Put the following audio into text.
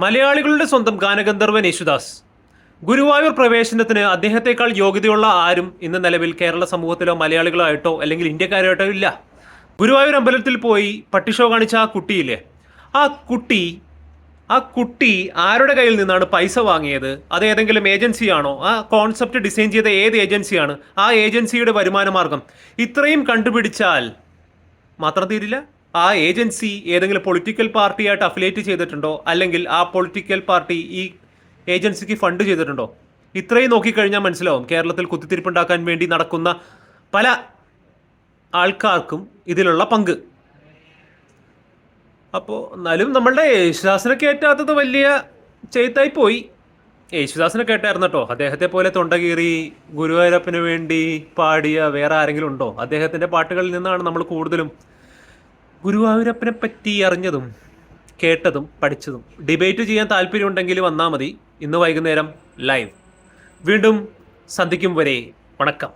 മലയാളികളുടെ സ്വന്തം ഗാനഗന്ധർവൻ യേശുദാസ്. ഗുരുവായൂർ പ്രവേശനത്തിന് അദ്ദേഹത്തെക്കാൾ യോഗ്യതയുള്ള ആരും ഇന്ന് നിലവിൽ കേരള സമൂഹത്തിലോ മലയാളികളായിട്ടോ അല്ലെങ്കിൽ ഇന്ത്യക്കാരായിട്ടോ ഇല്ല. ഗുരുവായൂർ അമ്പലത്തിൽ പോയി പട്ടിഷോ കാണിച്ച ആ കുട്ടിയില്ലേ, ആ കുട്ടി ആരുടെ കയ്യിൽ നിന്നാണ് പൈസ വാങ്ങിയത്? അത് ഏതെങ്കിലും ഏജൻസിയാണോ? ആ കോൺസെപ്റ്റ് ഡിസൈൻ ചെയ്ത ഏത് ഏജൻസിയാണ്? ആ ഏജൻസിയുടെ വരുമാന മാർഗം ഇത്രയും കണ്ടുപിടിച്ചാൽ മാത്രം തീരില്ല. ആ ഏജൻസി ഏതെങ്കിലും പൊളിറ്റിക്കൽ പാർട്ടിയായിട്ട് അഫിലിയേറ്റ് ചെയ്തിട്ടുണ്ടോ, അല്ലെങ്കിൽ ആ പൊളിറ്റിക്കൽ പാർട്ടി ഈ ഏജൻസിക്ക് ഫണ്ട് ചെയ്തിട്ടുണ്ടോ? ഇത്രയും നോക്കിക്കഴിഞ്ഞാൽ മനസ്സിലാവും കേരളത്തിൽ കുത്തിത്തിരിപ്പുണ്ടാക്കാൻ വേണ്ടി നടക്കുന്ന പല ആൾക്കാർക്കും ഇതിലുള്ള പങ്ക്. അപ്പോൾ എന്നാലും നമ്മളുടെ യേശുദാസിനെ കയറ്റാത്തത് വലിയ ചെയ്ത്തായി പോയി. യേശുദാസിനെ കേട്ടായിരുന്നു കേട്ടോ. അദ്ദേഹത്തെ പോലെ തൊണ്ടകീറി ഗുരുവായൂരപ്പന് വേണ്ടി പാടിയ വേറെ ആരെങ്കിലും ഉണ്ടോ? അദ്ദേഹത്തിൻ്റെ പാട്ടുകളിൽ നിന്നാണ് നമ്മൾ കൂടുതലും ഗുരുവായൂരപ്പനെ പറ്റി അറിഞ്ഞതും കേട്ടതും പഠിച്ചതും. ഡിബേറ്റ് ചെയ്യാൻ താല്പര്യമുണ്ടെങ്കിൽ വന്നാൽ മതി. ഇന്ന് വൈകുന്നേരം ലൈവ്. വീണ്ടും സന്ധിക്കും വരെ വണക്കം.